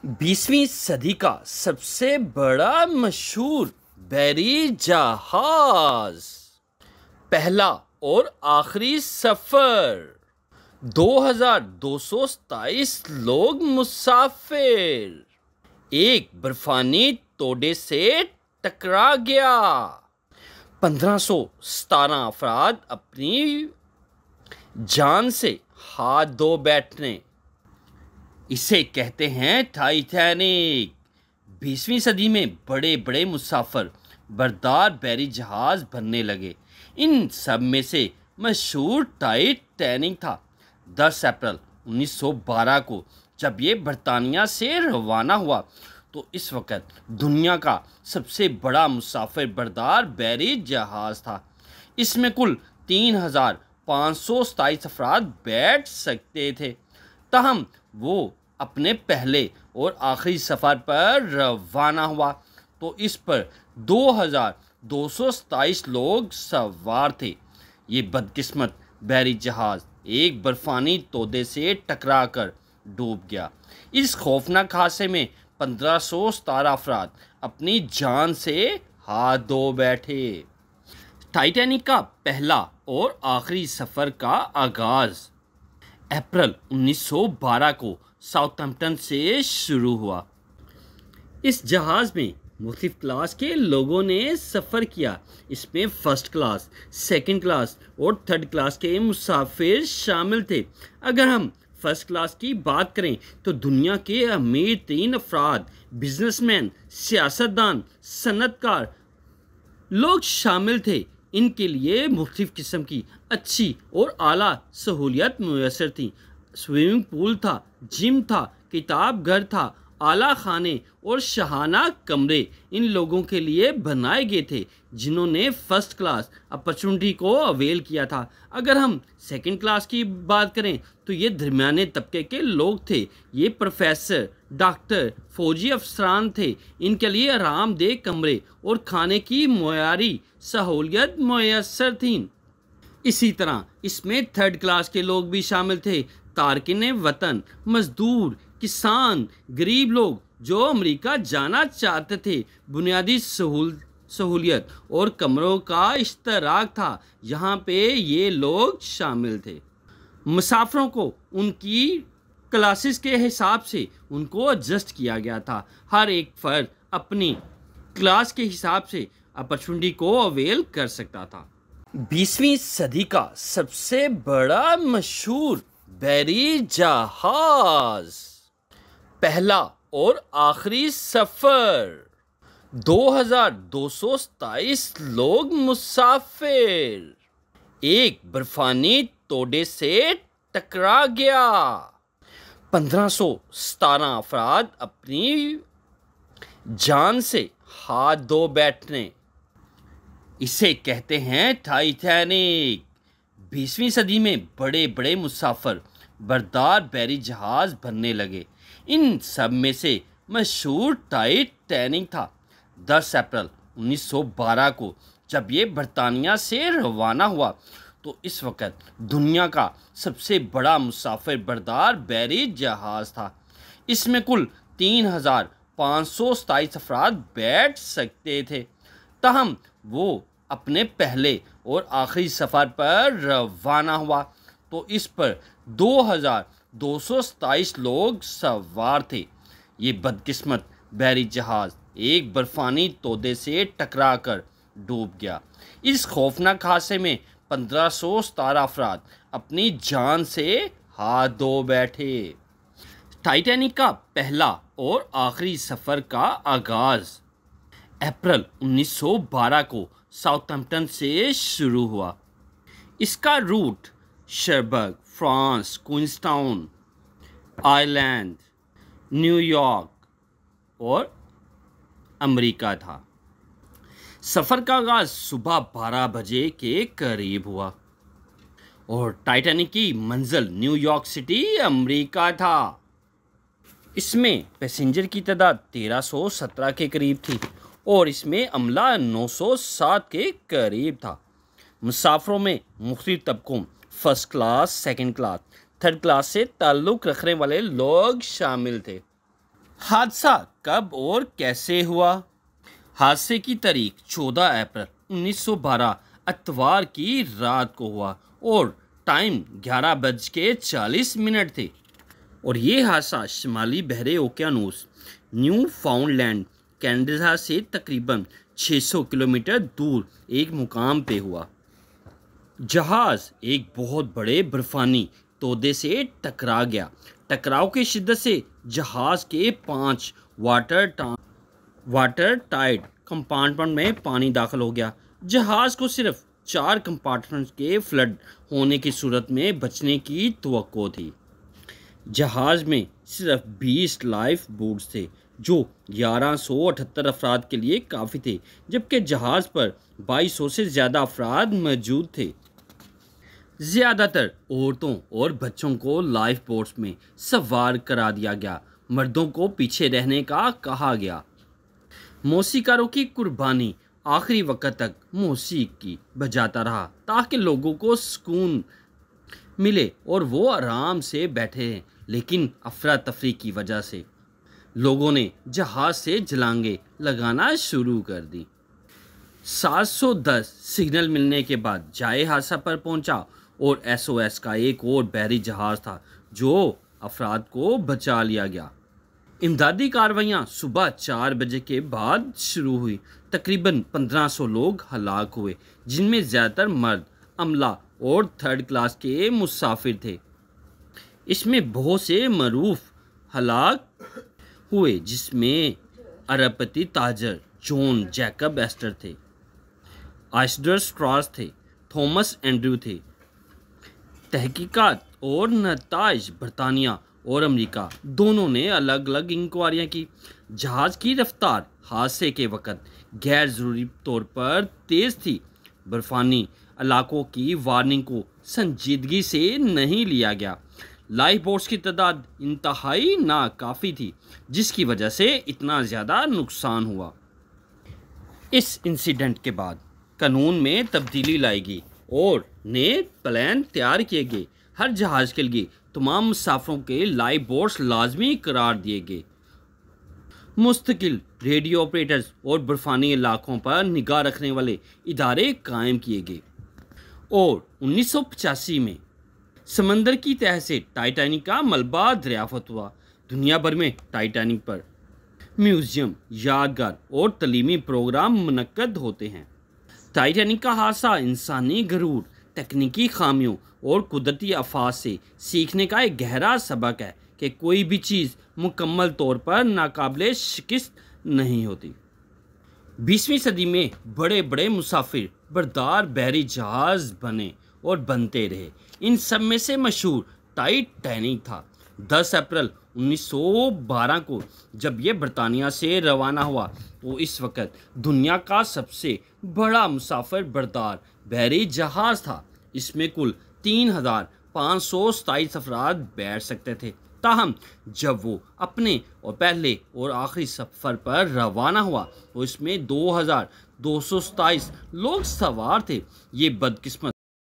20वीं सदी का सबसे बड़ा मशहूर बहरी जहाज, पहला और आखिरी सफर। 2227 लोग मुसाफिर, एक बर्फानी तोड़े से टकरा गया। 1517 अफराद अपनी जान से हाथ धो बैठने, इसे कहते हैं टाइटैनिक। 20वीं सदी में बड़े बड़े मुसाफिर बरदार बहरी जहाज बनने लगे। इन सब में से मशहूर टाइटैनिक था। 10 अप्रैल 1912 को जब ये बरतानिया से रवाना हुआ तो इस वक्त दुनिया का सबसे बड़ा मुसाफिर बरदार बहरी जहाज था। इसमें कुल 3527 अफराद बैठ सकते थे। तहम वो अपने पहले और आखिरी सफ़र पर रवाना हुआ तो इस पर 2227 लोग सवार थे। ये बदकिस्मत बहरी जहाज़ एक बर्फानी तोदे से टकराकर डूब गया। इस खौफनाक हादसे में 1517 अफराद अपनी जान से हाथ धो बैठे। टाइटैनिक का पहला और आखिरी सफ़र का आगाज़ अप्रैल 1912 को साउथहैम्पटन से शुरू हुआ। इस जहाज़ में मुख्तलिफ क्लास के लोगों ने सफ़र किया। इसमें फर्स्ट क्लास, सेकंड क्लास और थर्ड क्लास के मुसाफिर शामिल थे। अगर हम फर्स्ट क्लास की बात करें तो दुनिया के अमीर तीन अफराद, बिजनेसमैन, सियासतदान, सनतकार लोग शामिल थे। इनके लिए मुख्तलिफ किस्म की अच्छी और आला सहूलियत मुयसर थी। स्विमिंग पूल था, जिम था, किताब घर था, आला खाने और शहाना कमरे इन लोगों के लिए बनाए गए थे जिन्होंने फर्स्ट क्लास अपॉर्चुनिटी को अवेल किया था। अगर हम सेकंड क्लास की बात करें तो ये दरमियाने तबके के लोग थे। ये प्रोफेसर, डॉक्टर, फौजी अफसरान थे। इनके लिए आरामदेह कमरे और खाने की मुयारी सहूलियत मुयसर थी। इसी तरह इसमें थर्ड क्लास के लोग भी शामिल थे। तारकिन वतन, मजदूर, किसान, गरीब लोग जो अमेरिका जाना चाहते थे। बुनियादी सहूलियत और कमरों का इश्तराक था। यहाँ पे ये लोग शामिल थे। मुसाफिरों को उनकी क्लासेस के हिसाब से उनको एडजस्ट किया गया था। हर एक फर्द अपनी क्लास के हिसाब से अपॉर्चुनिटी को अवेल कर सकता था। 20वीं सदी का सबसे बड़ा मशहूर बहरी जहाज, पहला और आखिरी सफर। 2227 लोग मुसाफिर, एक बर्फानी तोड़े से टकरा गया। 1517 अफराद अपनी जान से हाथ धो बैठने, इसे कहते हैं टाइटैनिक। 20वीं सदी में बड़े बड़े मुसाफिर बरदार बहरी जहाज बनने लगे। इन सब में से मशहूर टाइटैनिक था। 10 अप्रैल 1912 को जब ये बरतानिया से रवाना हुआ तो इस वक्त दुनिया का सबसे बड़ा मुसाफिर बरदार बहरी जहाज था। इसमें कुल 3527 अफराद बैठ सकते थे। तहम वो अपने पहले और आखिरी सफ़र पर रवाना हुआ तो इस पर 2227 लोग सवार थे। ये बदकिस्मत बहरी जहाज़ एक बर्फानी तोदे से टकराकर डूब गया। इस खौफनाक हादसे में 1517 अफराद अपनी जान से हाथ धो बैठे। टाइटैनिक का पहला और आखिरी सफ़र का आगाज़ अप्रैल 1912 को साउथहैम्पटन से शुरू हुआ। इसका route Cherbourg, France, Queenstown, Ireland, New York और अमेरिका था। सफ़र का आगाज़ सुबह 12 बजे के करीब हुआ और टाइटैनिक की मंजिल न्यूयॉर्क सिटी, अमेरिका था। इसमें पैसेंजर की तादाद 1317 के करीब थी और इसमें अमला 907 के करीब था। मुसाफिरों में मुख्तलिफ तबकों, first class, second class, third class से ताल्लुक़ रखने वाले लोग शामिल थे। हादसा कब और कैसे हुआ? हादसे की तारीख 14 अप्रैल 1912 इतवार की रात को हुआ और टाइम 11:40 थे। और ये हादसा शुमाली बहरे ओकियानूस न्यू फाउंडलैंड कनाडा से तकरीबन 600 किलोमीटर दूर एक मुकाम पे हुआ। जहाज़ एक बहुत बड़े बर्फानी तोदे से टकरा गया। टकराव की शिद्दत से जहाज़ के 5 वाटर टाइट कंपार्टमेंट में पानी दाखिल हो गया। जहाज़ को सिर्फ 4 कंपार्टमेंट्स के फ्लड होने की सूरत में बचने की तवक्को थी। जहाज़ में सिर्फ 20 लाइफ बोट्स थे जो 1178 अफराद के लिए काफ़ी थे, जबकि जहाज़ पर 2200 से ज़्यादा अफराद मौजूद थे। ज़्यादातर औरतों और बच्चों को लाइफ बोट्स में सवार करा दिया गया। मर्दों को पीछे रहने का कहा गया। मौसीकारों की कुर्बानी आखिरी वक्त तक मौसीकी बजाता रहा ताकि लोगों को सुकून मिले और वो आराम से बैठे हैं, लेकिन अफरा तफरी की वजह से लोगों ने जहाज़ से जलांगे लगाना शुरू कर दी। 710 सिग्नल मिलने के बाद जाए हादसा पर पहुंचा और SOS का एक और बहरी जहाज़ था जो अफराद को बचा लिया गया। इमदादी कार्रवाइयाँ सुबह 4 बजे के बाद शुरू हुई। तकरीबन 1500 लोग हलाक हुए, जिनमें ज़्यादातर मर्द, अमला और थर्ड क्लास के मुसाफिर थे। इसमें बहुत से मरूफ हलाक हुए, जिसमें अरबपति ताजर जॉन जैकब एस्टर थे, आइसडर स्ट्रॉस थे, थॉमस एंड्रू थे। तहकीकात और नताइज बरतानिया और अमेरिका दोनों ने अलग अलग इंक्वायरियाँ की। जहाज़ की रफ्तार हादसे के वक़्त गैर ज़रूरी तौर पर तेज़ थी। बर्फ़ानी इलाकों की वार्निंग को संजीदगी से नहीं लिया गया। लाइफ बोट्स की तादाद इंतहाई नाकाफ़ी थी, जिसकी वजह से इतना ज़्यादा नुकसान हुआ। इस इंसिडेंट के बाद कानून में तब्दीली लाई गई और नए प्लान तैयार किए गए। हर जहाज़ के लिए तमाम मुसाफिरों के लाइफ बोट्स लाजमी करार दिए गए। मुस्तकिल रेडियो ऑपरेटर्स और बर्फानी इलाकों पर निगाह रखने वाले इदारे कायम किए गए। और 1985 में समंदर की तह से टाइटैनिक का मलबा दरियाफ्त हुआ। दुनिया भर में टाइटैनिक पर म्यूज़ियम, यादगार और तलीमी प्रोग्राम मुनक्कद होते हैं। टाइटैनिक का हादसा इंसानी गरूर, तकनीकी खामियों और कुदरती आफात से सीखने का एक गहरा सबक है कि कोई भी चीज़ मुकम्मल तौर पर नाकाबिले शिकस्त नहीं होती। 20वीं सदी में बड़े बड़े मुसाफिर बरदार बहरी जहाज़ बने और बनते रहे। इन सब में से मशहूर टाइटैनिक था। 10 अप्रैल 1912 को जब यह बरतानिया से रवाना हुआ तो इस वक्त दुनिया का सबसे बड़ा मुसाफिर बरदार बहरी जहाज़ था। इसमें कुल 3,527 अफराद बैठ सकते थे। ताहम जब वो अपने और पहले और आखिरी सफ़र पर रवाना हुआ तो इसमें 2,227 लोग सवार थे। ये बदकिस्मत